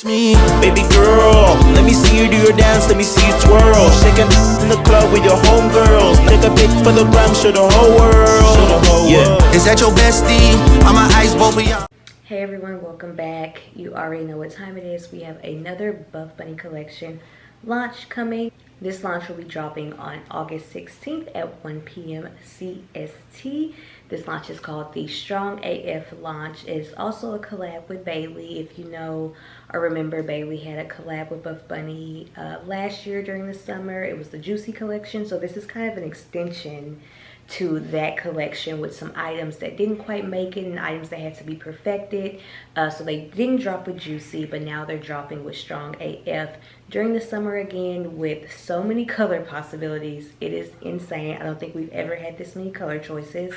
Me, baby girl, let me see you do your dance, let me see you twirl. Shaking in the club with your homegirls. Take a pic for the gram, show the whole world. Yeah, is that your bestie? I'm an ice bowl for y'all. Hey everyone, welcome back. You already know what time it is. We have another Buffbunny collection launch coming. This launch will be dropping on August 16th at 1 p.m. CST. This launch is called the Strong AF launch. It's also a collab with Bailey. If you know or remember, Bailey had a collab with Buffbunny last year during the summer. It was the Juicy collection. So this is kind of an extension to that collection with some items that didn't quite make it and items that had to be perfected. So they didn't drop with Juicy, but now they're dropping with Strong AF during the summer again with so many color possibilities. It is insane. I don't think we've ever had this many color choices.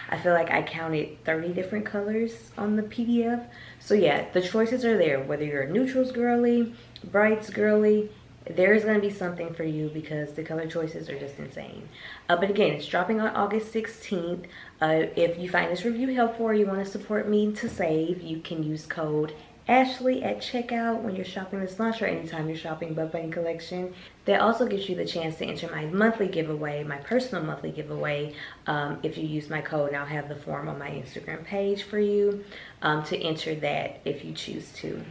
I feel like I counted 30 different colors on the PDF. So yeah, the choices are there. Whether you're a neutrals girly, brights girly, there is going to be something for you because the color choices are just insane. But again, it's dropping on August 16th. If you find this review helpful or you want to support me to save, you can use code Ashley at checkout when you're shopping this launch or anytime you're shopping Buffbunny collection. That also gives you the chance to enter my monthly giveaway, my personal monthly giveaway. If you use my code, and I'll have the form on my Instagram page for you to enter that if you choose to.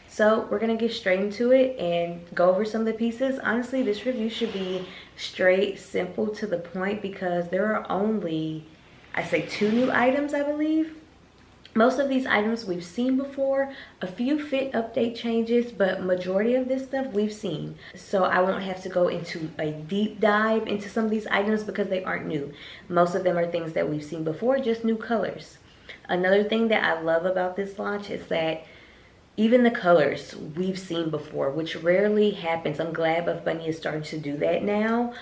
So we're gonna get straight into it and go over some of the pieces. Honestly, this review should be straight, simple, to the point because there are only, I say, 2 new items, I believe. Most of these items we've seen before, a few fit update changes, but majority of this stuff we've seen. So I won't have to go into a deep dive into some of these items because they aren't new. Most of them are things that we've seen before, just new colors. Another thing that I love about this launch is that even the colors we've seen before, which rarely happens. I'm glad Buffbunny is starting to do that now.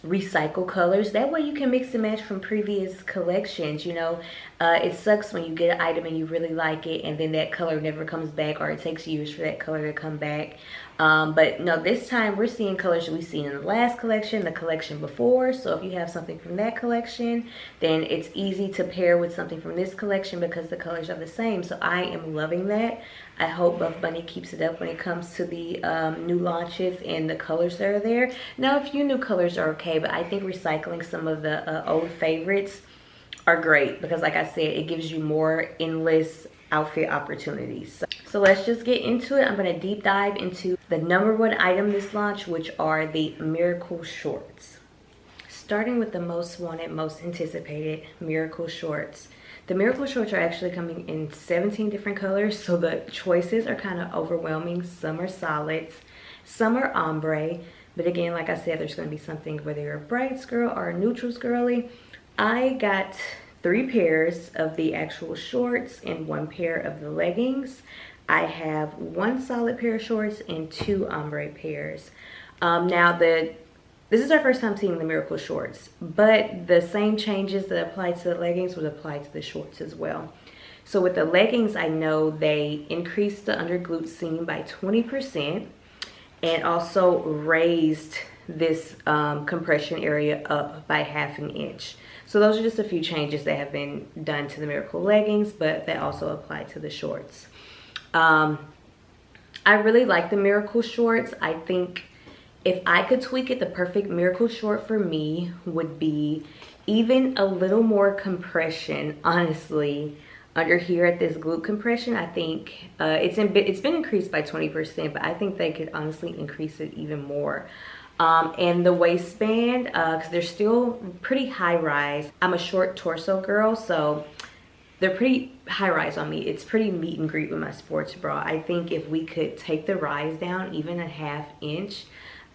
Recycle colors. That way you can mix and match from previous collections, you know. It sucks when you get an item and you really like it and then that color never comes back, or it takes years for that color to come back. But no, this time we're seeing colors we've seen in the last collection, the collection before. So if you have something from that collection, then it's easy to pair with something from this collection because the colors are the same. So I am loving that. I hope Buffbunny keeps it up when it comes to the new launches and the colors that are there. Now, a few new colors are okay, but I think recycling some of the old favorites are great because, like I said, it gives you more endless outfit opportunities. So let's just get into it. I'm going to deep dive into the #1 item this launch, which are the Miracle Shorts. Starting with the most wanted, most anticipated Miracle Shorts. The Miracle Shorts are actually coming in 17 different colors, so the choices are kind of overwhelming. Some are solids, some are ombre, but again, like I said, there's going to be something whether you're a brights girl or a neutrals girly. I got 3 pairs of the actual shorts and 1 pair of the leggings. I have 1 solid pair of shorts and 2 ombre pairs. Now this is our first time seeing the Miracle Shorts, but the same changes that apply to the leggings would apply to the shorts as well. So with the leggings, I know they increased the under glute seam by 20% and also raised this compression area up by ½ an inch. So those are just a few changes that have been done to the Miracle leggings, but that also apply to the shorts. I really like the Miracle Shorts. I think if I could tweak it, the perfect Miracle Short for me would be even a little more compression, honestly, under here at this glute compression. I think it's been increased by 20%, but I think they could honestly increase it even more. And the waistband, because they're still pretty high rise. I'm a short torso girl, so they're pretty high rise on me. It's pretty meet and greet with my sports bra. I think if we could take the rise down even ½ inch,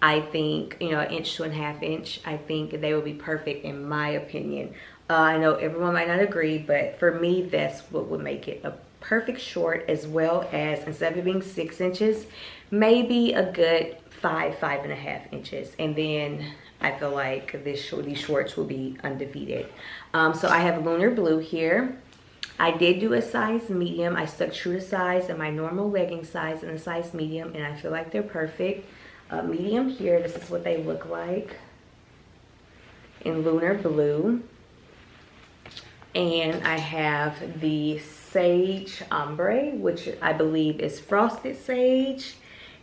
I think, you know, 1 to ½ inch, I think they would be perfect in my opinion. I know everyone might not agree, but for me, that's what would make it a perfect short, as well as, instead of it being 6 inches, maybe a good 5.5 inches. And then I feel like these shorts will be undefeated. So I have lunar blue here. I did do a size medium. I stuck true to size in my normal legging size and a size medium, and I feel like they're perfect. Medium here, this is what they look like in lunar blue. And I have the Sage Ombre, which I believe is Frosted Sage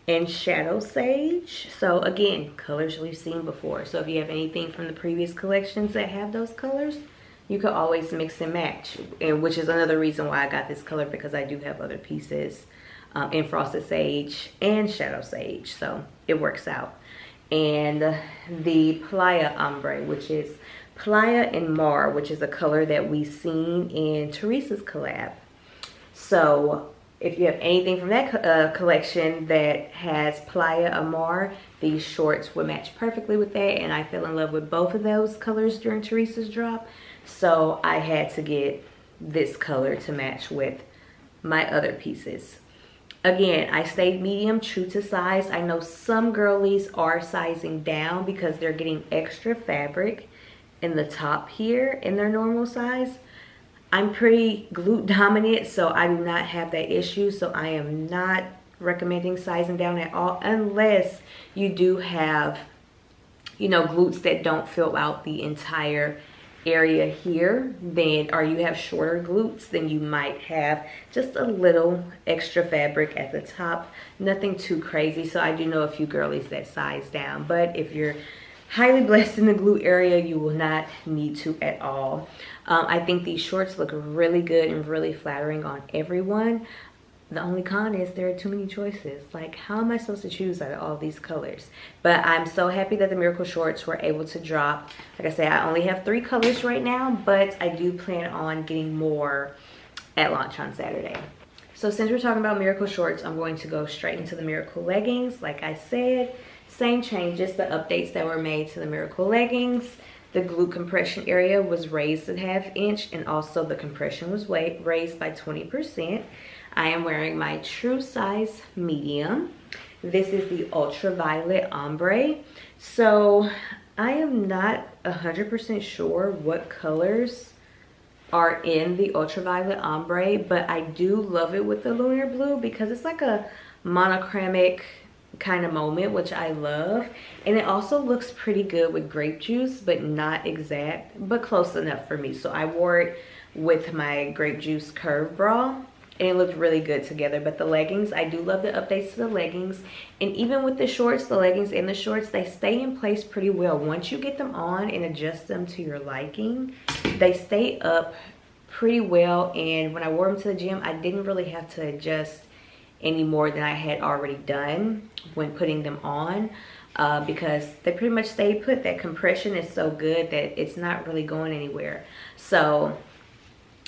and Shadow Sage. So again, colors we've seen before. So if you have anything from the previous collections that have those colors, you could always mix and match, and which is another reason why I got this color, because I do have other pieces in Frosted Sage and Shadow Sage, so it works out. And the Playa Ombre, which is Playa and Mar, which is a color that we've seen in Teresa's collab. So if you have anything from that collection that has Playa or Mar, these shorts would match perfectly with that, and I fell in love with both of those colors during Teresa's drop. So I had to get this color to match with my other pieces. Again, I stayed medium, true to size. I know some girlies are sizing down because they're getting extra fabric in the top here in their normal size. I'm pretty glute dominant, so I do not have that issue. So I am not recommending sizing down at all, unless you do have, you know, glutes that don't fill out the entire area here, then, or you have shorter glutes, then you might have just a little extra fabric at the top. Nothing too crazy. So I do know a few girlies that size down, but if you're highly blessed in the glute area, you will not need to at all. I think these shorts look really good and really flattering on everyone. The only con is there are too many choices. Like, how am I supposed to choose out of all these colors? But I'm so happy that the Miracle shorts were able to drop. Like I said, I only have 3 colors right now, but I do plan on getting more at launch on Saturday. So since we're talking about Miracle shorts, I'm going to go straight into the Miracle leggings. Like I said, same changes, the updates that were made to the Miracle leggings. The glute compression area was raised a ½ inch, and also the compression was raised by 20%. I am wearing my true size medium. This is the ultraviolet ombre. So I am not 100% sure what colors are in the ultraviolet ombre, but I do love it with the lunar blue because it's like a monochromatic kind of moment, which I love. And it also looks pretty good with grape juice, but not exact, but close enough for me. So I wore it with my grape juice curve bra, and it looked really good together. But the leggings, I do love the updates to the leggings. And even with the shorts, the leggings and the shorts, they stay in place pretty well. Once you get them on and adjust them to your liking, they stay up pretty well. And when I wore them to the gym, I didn't really have to adjust any more than I had already done when putting them on, because they pretty much stay put. That compression is so good that it's not really going anywhere. So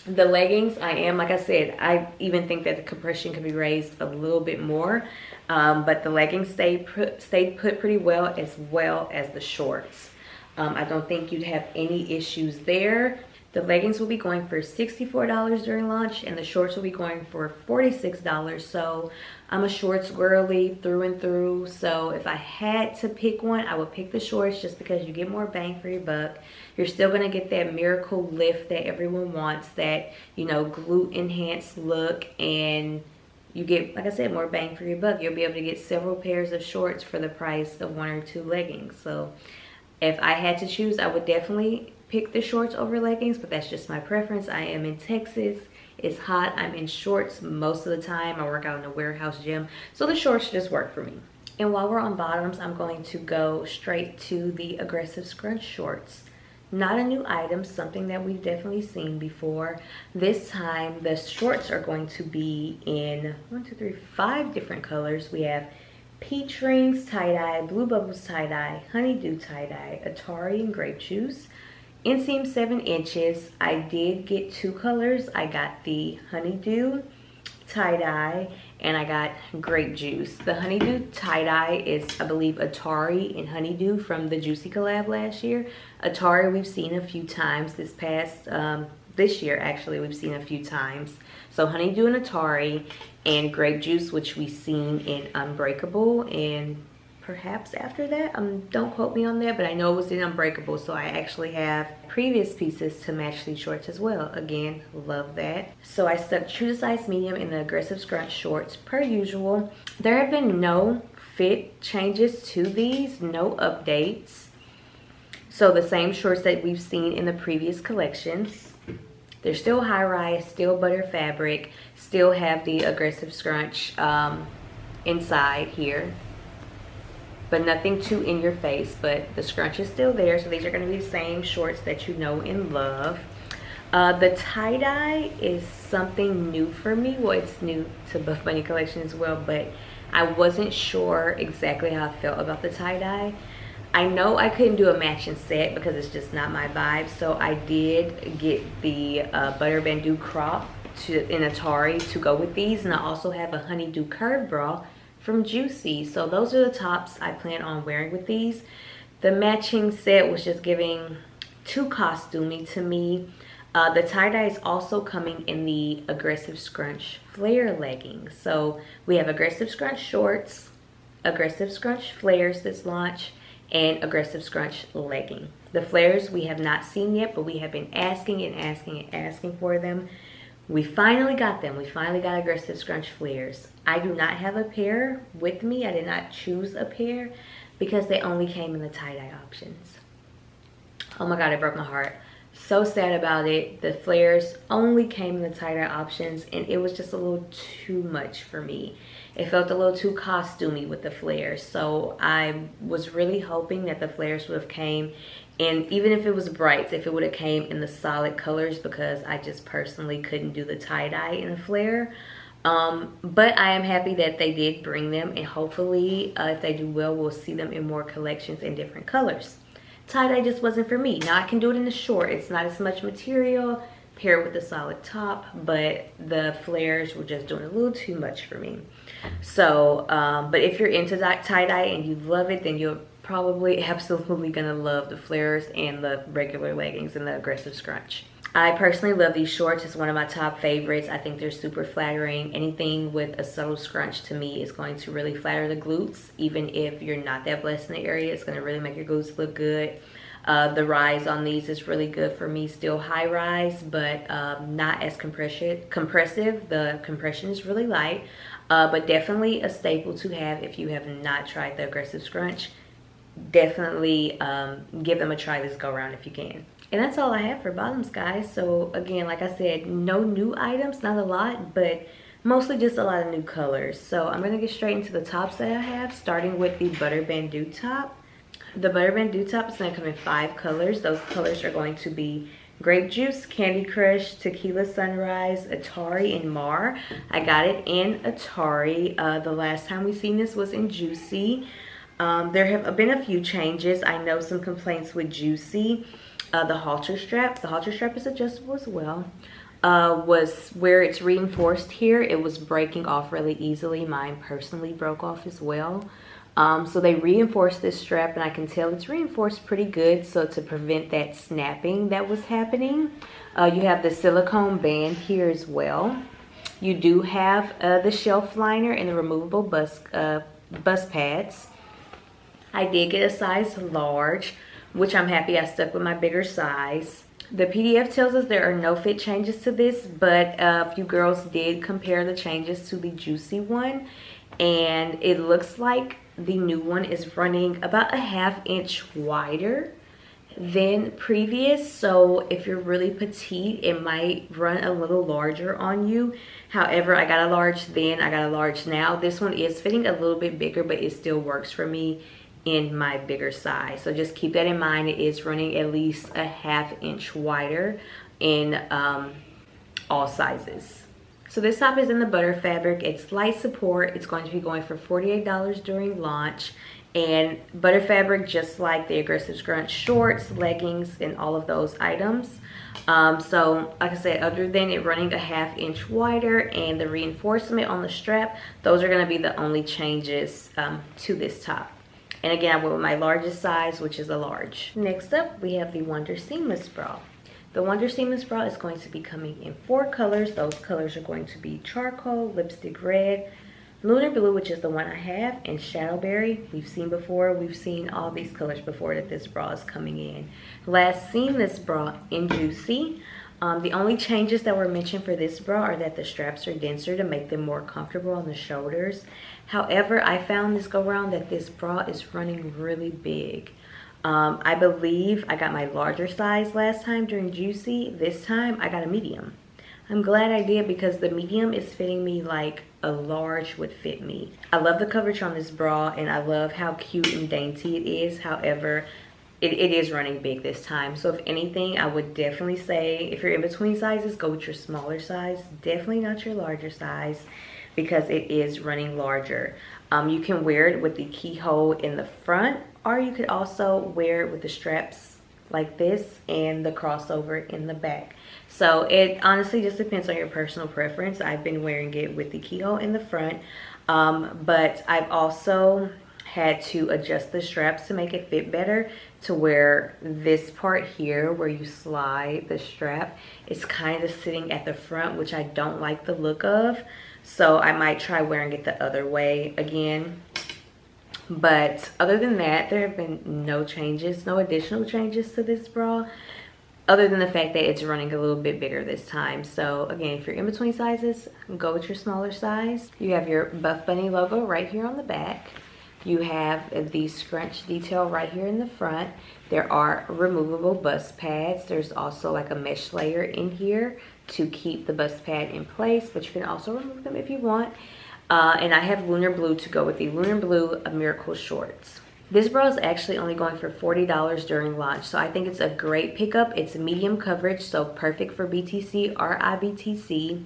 the leggings, like I said, I even think that the compression could be raised a little bit more, but the leggings stayed put pretty well as the shorts. I don't think you'd have any issues there. The leggings will be going for $64 during launch, and the shorts will be going for $46. So I'm a shorts girly through and through. So if I had to pick one, I would pick the shorts, just because you get more bang for your buck. You're still gonna get that miracle lift that everyone wants, that, you know, glute enhanced look, and you get, like I said, more bang for your buck. You'll be able to get several pairs of shorts for the price of 1 or 2 leggings. So if I had to choose, I would definitely pick the shorts over leggings, but that's just my preference. I am in Texas. It's hot. I'm in shorts most of the time. I work out in a warehouse gym, so the shorts just work for me. And while we're on bottoms, I'm going to go straight to the aggressive scrunch shorts. Not a new item, something that we've definitely seen before. This time the shorts are going to be in 5 different colors. We have peach rings tie-dye, blue bubbles tie-dye, honeydew tie-dye, Atari, and grape juice. Inseam 7 inches. I did get 2 colors. I got the honeydew tie-dye and I got grape juice. The honeydew tie-dye is, I believe, Atari and honeydew from the Juicy collab last year. Atari we've seen a few times this year actually, we've seen a few times. So honeydew and Atari, and grape juice, which we've seen in Unbreakable, and perhaps after that, don't quote me on that, but I know it was in Unbreakable, so I actually have previous pieces to match these shorts as well. Again, love that. So I stuck true to size medium in the aggressive scrunch shorts per usual. There have been no fit changes to these, no updates. So the same shorts that we've seen in the previous collections. They're still high rise, still butter fabric, still have the aggressive scrunch inside here, but nothing too in your face, but the scrunch is still there. So these are going to be the same shorts that you know and love. The tie-dye is something new for me. Well, it's new to Buffbunny collection as well, but I wasn't sure exactly how I felt about the tie-dye. I know I couldn't do a matching set because it's just not my vibe, so I did get the butter bandeau crop in Atari to go with these, and I also have a honeydew curve bra from Juicy. So those are the tops I plan on wearing with these. The matching set was just giving too costumey to me. The tie-dye is also coming in the aggressive scrunch flare leggings. So we have aggressive scrunch shorts, aggressive scrunch flares this launch, and aggressive scrunch legging. The flares we have not seen yet, but we have been asking and asking and asking for them. We finally got them. We finally got aggressive scrunch flares. I do not have a pair with me. I did not choose a pair because they only came in the tie-dye options. Oh my God, it broke my heart. So sad about it. The flares only came in the tie-dye options, and it was just a little too much for me. It felt a little too costumey with the flares. So I was really hoping that the flares would have came, and even if it was brights, if it would have came in the solid colors, because I just personally couldn't do the tie-dye in a flare. But I am happy that they did bring them, and hopefully if they do well, we'll see them in more collections in different colors. Tie-dye just wasn't for me. Now I can do it in the short. It's not as much material paired with the solid top, but the flares were just doing a little too much for me. So, but if you're into tie-dye and you love it, then you're probably absolutely gonna love the flares and the regular leggings and the aggressive scrunch. I personally love these shorts. It's one of my top favorites. I think they're super flattering. Anything with a subtle scrunch to me is going to really flatter the glutes. Even if you're not that blessed in the area, it's going to really make your glutes look good. The rise on these is really good for me. Still high rise, but not as compressive. The compression is really light, but definitely a staple to have if you have not tried the aggressive scrunch. Definitely give them a try this go around if you can. And that's all I have for bottoms, guys. So again, like I said, no new items, not a lot, but mostly just a lot of new colors. So I'm gonna get straight into the tops that I have, starting with the butter bandeau top. The butter bandeau top is gonna come in 5 colors. Those colors are going to be Grape Juice, Candy Crush, Tequila Sunrise, Atari, and Mar. I got it in Atari. The last time we seen this was in Juicy. There have been a few changes. I know some complaints with Juicy. The halter strap is adjustable as well. Was where it's reinforced here, it was breaking off really easily. Mine personally broke off as well. So they reinforced this strap, and I can tell it's reinforced pretty good, so to prevent that snapping that was happening. You have the silicone band here as well. You do have the shelf liner and the removable bust pads. I did get a size large, which I'm happy I stuck with my bigger size. The PDF tells us there are no fit changes to this, but a few girls did compare the changes to the Juicy one, and it looks like the new one is running about a ½ inch wider than previous. So if you're really petite, it might run a little larger on you. However, I got a large then, I got a large now. This one is fitting a little bit bigger, but it still works for me in my bigger size. So just keep that in mind. It is running at least a ½ inch wider in all sizes. So this top is in the butter fabric. It's light support. It's going to be going for $48 during launch. And butter fabric, just like the aggressive scrunch shorts, leggings, and all of those items. So like I said, other than it running a ½ inch wider and the reinforcement on the strap, those are going to be the only changes to this top. And again, I went with my largest size, which is a large. Next up, we have the Wonder Seamless Bra. The Wonder Seamless Bra is going to be coming in 4 colors. Those colors are going to be charcoal, lipstick red, lunar blue, which is the one I have, and shadowberry. We've seen before. We've seen all these colors before that this bra is coming in. Last seen this bra in Juicy. The only changes that were mentioned for this bra are that the straps are denser to make them more comfortable on the shoulders. However, I found this go around that this bra is running really big. I believe I got my larger size last time during Juicy. This time I got a medium. I'm glad I did because the medium is fitting me like a large would fit me. I love the coverage on this bra and I love how cute and dainty it is. However, it is running big this time. So if anything, I would definitely say if you're in between sizes, go with your smaller size. Definitely not your larger size because it is running larger. You can wear it with the keyhole in the front, or you could also wear it with the straps like this and the crossover in the back. So it honestly just depends on your personal preference. I've been wearing it with the keyhole in the front, but I've also had to adjust the straps to make it fit better, to where this part here where you slide the strap is kind of sitting at the front, which I don't like the look of. So I might try wearing it the other way again. But other than that, there have been no changes, no additional changes to this bra, other than the fact that it's running a little bit bigger this time. So again, if you're in between sizes, go with your smaller size. You have your Buffbunny logo right here on the back. You have the scrunch detail right here in the front. There are removable bust pads. There's also like a mesh layer in here to keep the bust pad in place, but you can also remove them if you want. And I have Lunar Blue to go with the Lunar Blue Miracle Shorts. This bra is actually only going for $40 during launch, so I think it's a great pickup. It's medium coverage, so perfect for BTC or IBTC.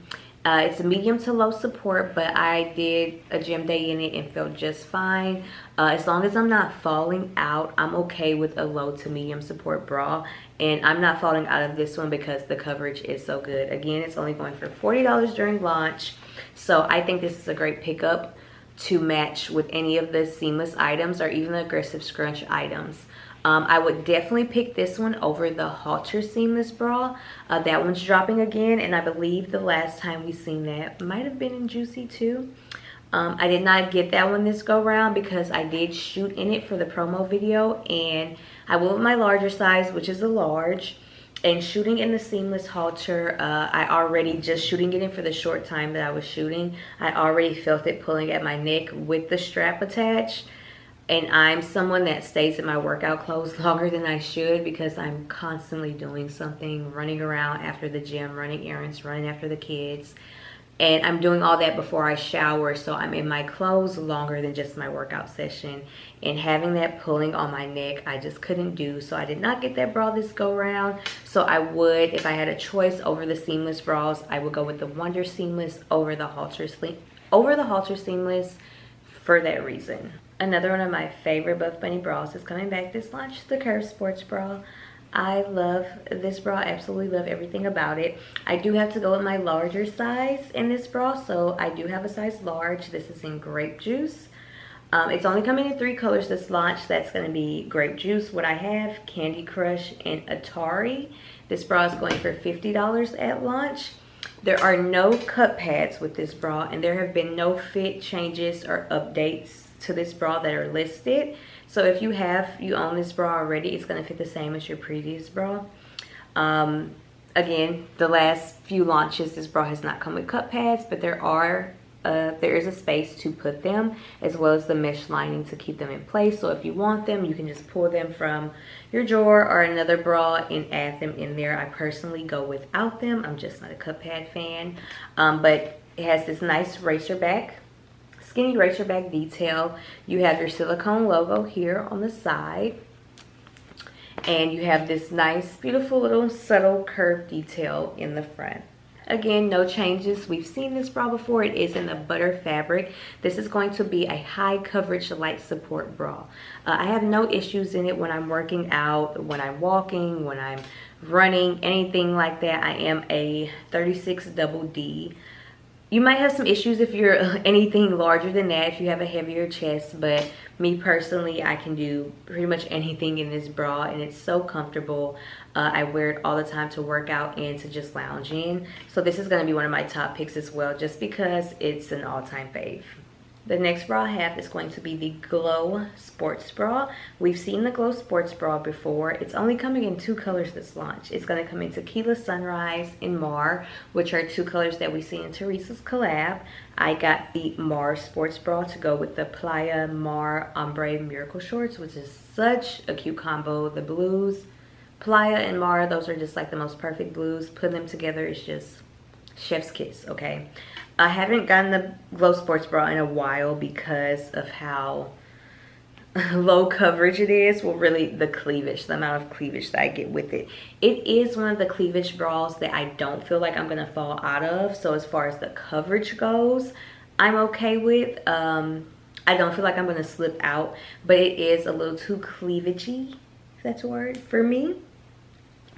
It's a medium to low support, but I did a gym day in it and felt just fine. As long as I'm not falling out, I'm okay with a low to medium support bra. And I'm not falling out of this one because the coverage is so good. Again, it's only going for $40 during launch. So I think this is a great pickup to match with any of the seamless items or even the aggressive scrunch items. I would definitely pick this one over the halter seamless bra. That one's dropping again, and I believe the last time we seen that might have been in Juicy too. I did not get that one this go round because I did shoot in it for the promo video, and I went with my larger size, which is a large. And shooting in the seamless halter, I already, just shooting it in for the short time that I was shooting, I already felt it pulling at my neck with the strap attached. And I'm someone that stays in my workout clothes longer than I should because I'm constantly doing something, running around after the gym, running errands, running after the kids. And I'm doing all that before I shower, so I'm in my clothes longer than just my workout session. And having that pulling on my neck, I just couldn't do. So I did not get that bra this go round. So I would, if I had a choice over the seamless bras, I would go with the Wonder Seamless over the halter seamless for that reason. Another one of my favorite Buffbunny bras is coming back this launch, the Curve Sports Bra. I love this bra, absolutely love everything about it. I do have to go with my larger size in this bra, so I do have a size large. This is in Grape Juice. It's only coming in 3 colors this launch. That's going to be Grape Juice, what I have, Candy Crush, and Atari. This bra is going for $50 at launch. There are no cup pads with this bra, and there have been no fit changes or updates to this bra that are listed. So if you own this bra already, it's going to fit the same as your previous bra. Again, the last few launches, this bra has not come with cup pads, but there is a space to put them, as well as the mesh lining to keep them in place. So if you want them, you can just pull them from your drawer or another bra and add them in there. I personally go without them. I'm just not a cup pad fan. But it has this nice racer back, skinny racer back detail. You have your silicone logo here on the side, and you have this nice, beautiful little subtle curve detail in the front. Again, no changes. We've seen this bra before. It is in the butter fabric. This is going to be a high coverage light support bra. I have no issues in it when I'm working out, when I'm walking, when I'm running, anything like that. I am a 36 double D. You might have some issues if you're anything larger than that, if you have a heavier chest, but me personally, I can do pretty much anything in this bra, and it's so comfortable. I wear it all the time to work out and to just lounge in. So this is going to be one of my top picks as well, just because it's an all-time fave. The next bra I have is going to be the Glow Sports Bra. We've seen the Glow Sports Bra before. It's only coming in 2 colors this launch. It's going to come in Tequila Sunrise and Mar, which are 2 colors that we see in Teresa's collab. I got the Mar Sports Bra to go with the Playa Mar Ombre Miracle Shorts, which is such a cute combo. The blues, Playa and Mar, those are just like the most perfect blues. Putting them together is just chef's kiss, okay? I haven't gotten the Glow Sports Bra in a while because of how low coverage it is. Well, really the cleavage, the amount of cleavage that I get with it. It is one of the cleavage bras that I don't feel like I'm gonna fall out of. So as far as the coverage goes, I'm okay with. I don't feel like I'm gonna slip out, but it is a little too cleavagey, if that's a word, for me.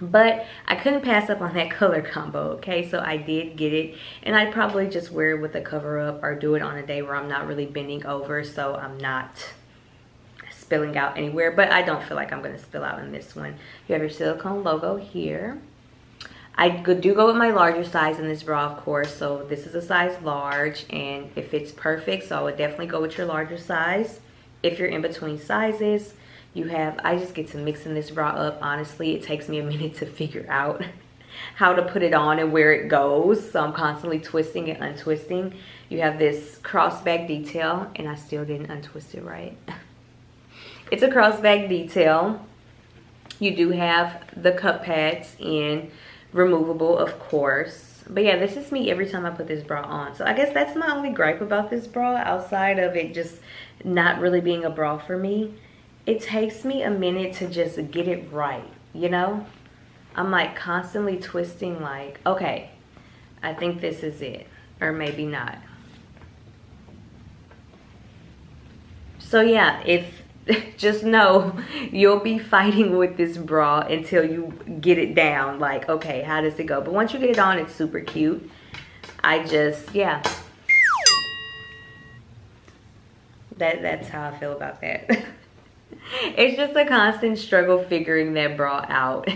But I couldn't pass up on that color combo, okay? So I did get it, and I'd probably just wear it with a cover up or do it on a day where I'm not really bending over, so I'm not spilling out anywhere. But I don't feel like I'm going to spill out in this one. You have your silicone logo here. I do go with my larger size in this bra, of course, so this is a size large, and it fits perfect, so I would definitely go with your larger size. If you're in between sizes, you have, I just get to mixing this bra up. Honestly, it takes me a minute to figure out how to put it on and where it goes. So I'm constantly twisting and untwisting. You have this crossback detail, and I still didn't untwist it right. It's a crossback detail. You do have the cup pads in removable, of course. But yeah, this is me every time I put this bra on. So I guess that's my only gripe about this bra, outside of it just not really being a bra for me. It takes me a minute to just get it right, you know? I'm like constantly twisting like, okay, I think this is it, or maybe not. So yeah, if just know you'll be fighting with this bra until you get it down, like, okay, how does it go? But once you get it on, it's super cute. I just, yeah. That's how I feel about that. It's just a constant struggle figuring that bra out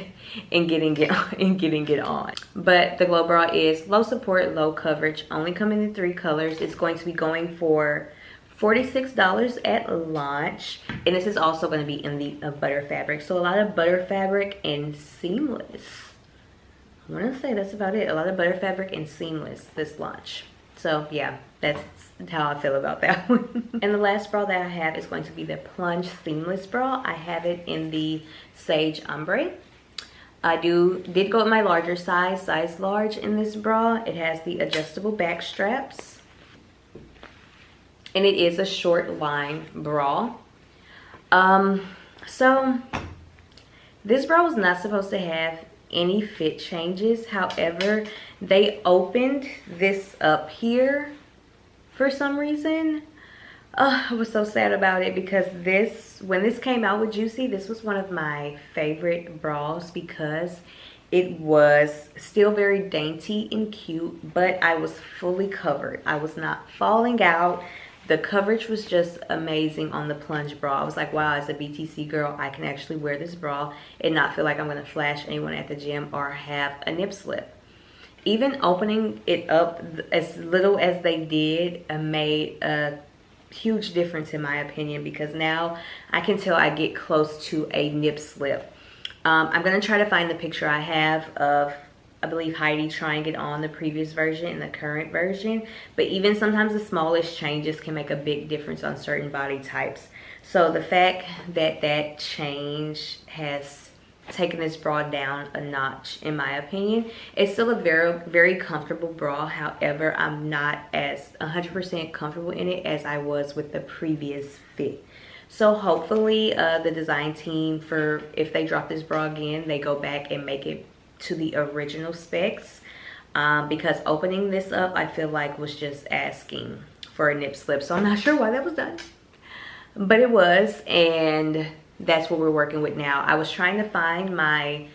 and getting it on. But the Glow Bra is low support, low coverage, only coming in 3 colors. It's going to be going for $46 at launch, and this is also going to be in the butter fabric. So a lot of butter fabric and seamless. I want to say that's about it. A lot of butter fabric and seamless this launch. So yeah, that's how I feel about that one. And the last bra that I have is going to be the Plunge Seamless Bra. I have it in the Sage Ombre. I did go with my larger size large in this bra. It has the adjustable back straps, and it is a short line bra. So this bra was not supposed to have any fit changes. However, they opened this up here for some reason. I was so sad about it, because when this came out with Juicy, this was one of my favorite bras because it was still very dainty and cute, but I was fully covered. I was not falling out. The coverage was just amazing on the Plunge bra. I was like, wow, as a BTC girl, I can actually wear this bra and not feel like I'm gonna flash anyone at the gym or have a nip slip. Even opening it up as little as they did made a huge difference in my opinion, because now I can tell I get close to a nip slip. I'm gonna try to find the picture I have of, I believe, Heidi trying it on the previous version and the current version. But even sometimes the smallest changes can make a big difference on certain body types. So the fact that that change has taken this bra down a notch, in my opinion. It's still a very, very comfortable bra. However, I'm not as 100% comfortable in it as I was with the previous fit. So hopefully the design team, for if they drop this bra again, they go back and make it to the original specs, because opening this up, I feel like, was just asking for a nip slip. So I'm not sure why that was done, but it was, and that's what we're working with now. I was trying to find my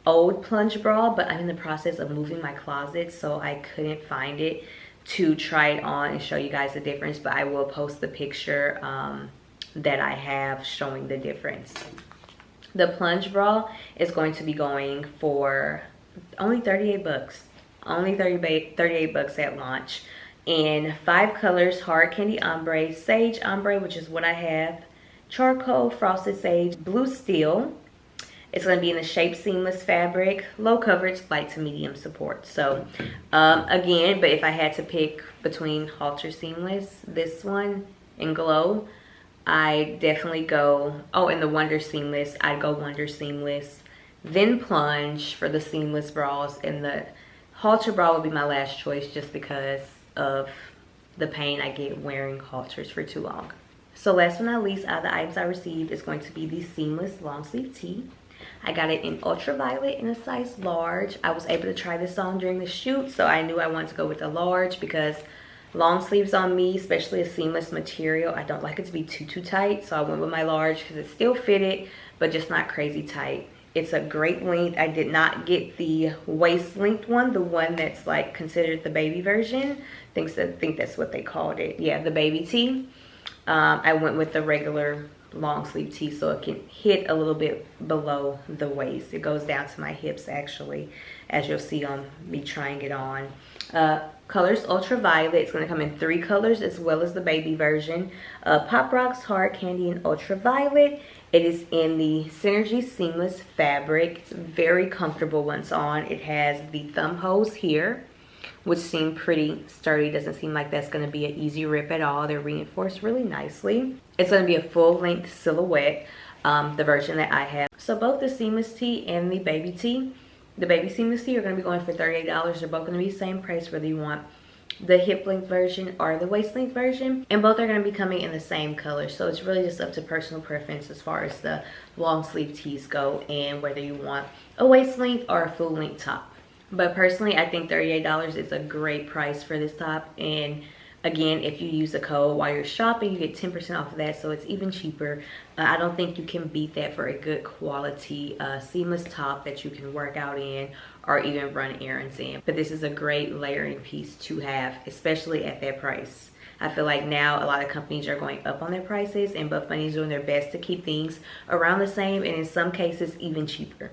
old Plunge bra, but I'm in the process of moving my closet, so I couldn't find it to try it on and show you guys the difference. But I will post the picture that I have showing the difference. The Plunge bra is going to be going for only 38 bucks. Only 38 bucks at launch. in 5 colors: hard candy ombre, sage ombre, which is what I have, charcoal, frosted sage, blue steel. It's going to be in the shape seamless fabric, low coverage, light to medium support. So again, but if I had to pick between halter seamless, this one, and glow, I definitely go, oh, and the wonder seamless, I'd go wonder seamless, then plunge for the seamless bras, and the halter bra would be my last choice just because of the pain I get wearing halters for too long. So last but not least, out of the items I received is going to be the seamless long sleeve tee. I got it in ultraviolet in a size large. I was able to try this on during the shoot, so I knew I wanted to go with a large because long sleeves on me, especially a seamless material, I don't like it to be too tight. So I went with my large because it still fitted, but just not crazy tight. It's a great length. I did not get the waist length one, the one that's like considered the baby version. I think that's what they called it. Yeah, the baby tee. I went with the regular long sleeve tee so it can hit a little bit below the waist. It goes down to my hips actually, as you'll see on me trying it on. Colors ultraviolet. It's going to come in 3 colors as well as the baby version. Pop Rocks, hard candy, and ultraviolet. It is in the Synergy seamless fabric. It's very comfortable once on. It has the thumb holes here, which seem pretty sturdy. Doesn't seem like that's going to be an easy rip at all. They're reinforced really nicely. It's going to be a full length silhouette, the version that I have. So both the seamless tee and the baby tee, the baby seamless tee are going to be going for $38. They're both going to be the same price whether you want the hip length version or the waist length version, and both are going to be coming in the same color. So it's really just up to personal preference as far as the long sleeve tees go and whether you want a waist length or a full length top. But personally, I think $38 is a great price for this top. And again, if you use a code while you're shopping, you get 10% off of that, so it's even cheaper. I don't think you can beat that for a good quality seamless top that you can work out in or even run errands in. But this is a great layering piece to have, especially at that price. I feel like now a lot of companies are going up on their prices, and Buffbunny is doing their best to keep things around the same, and in some cases even cheaper.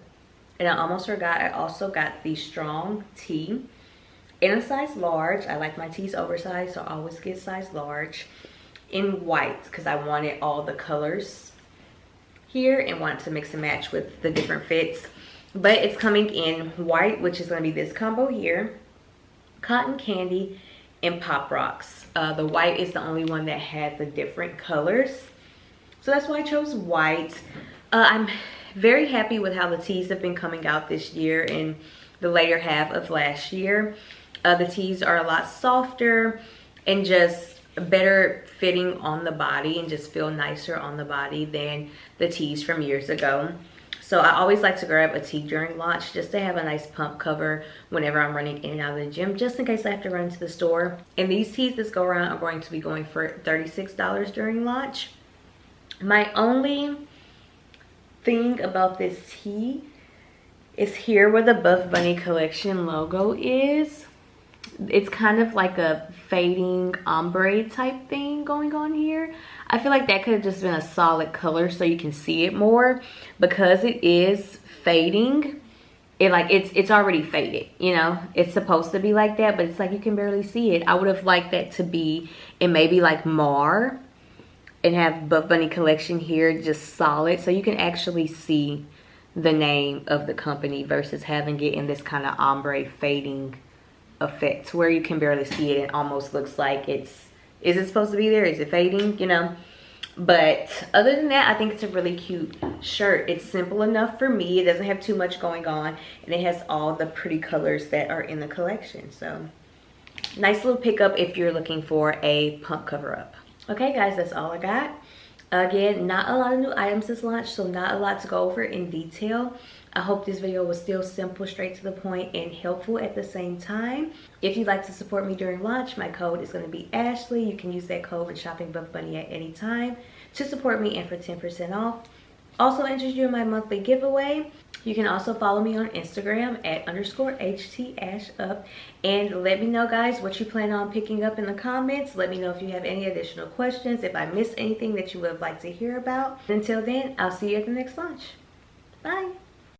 And I almost forgot, I also got the strong tee in a size large. I like my tees oversized, so I always get size large, in white because I wanted all the colors here and wanted to mix and match with the different fits. But it's coming in white, which is going to be this combo here, cotton candy, and Pop Rocks. The white is the only one that had the different colors, so that's why I chose white. I'm very happy with how the tees have been coming out this year and the later half of last year. The tees are a lot softer and just better fitting on the body and just feel nicer on the body than the tees from years ago. So I always like to grab a tee during launch just to have a nice pump cover whenever I'm running in and out of the gym, just in case I have to run to the store. And these tees this go around are going to be going for $36 during launch. My only thing about this tee is here where the Buffbunny collection logo is. It's kind of like a fading ombre type thing going on here. I feel like that could have just been a solid color so you can see it more. Because it is fading, it's already faded, you know. It's supposed to be like that, but it's like you can barely see it. I would have liked that to be in maybe like Mar and have Buffbunny collection here just solid so you can actually see the name of the company versus having it in this kind of ombre fading effect where you can barely see it and almost looks like is it supposed to be there? Is it fading? You know. But other than that, I think it's a really cute shirt. It's simple enough for me. It doesn't have too much going on, and it has all the pretty colors that are in the collection. So nice little pickup if you're looking for a pump cover up. Okay guys, that's all I got. Again, not a lot of new items this launch, so not a lot to go over in detail. I hope this video was still simple, straight to the point, and helpful at the same time. If you'd like to support me during launch, my code is going to be Ashley. You can use that code when shopping Buffbunny at any time to support me and for 10% off. Also interested you in my monthly giveaway. You can also follow me on Instagram at _HTAshUp. And let me know, guys, what you plan on picking up in the comments. Let me know if you have any additional questions, if I missed anything that you would like to hear about. Until then, I'll see you at the next launch. Bye.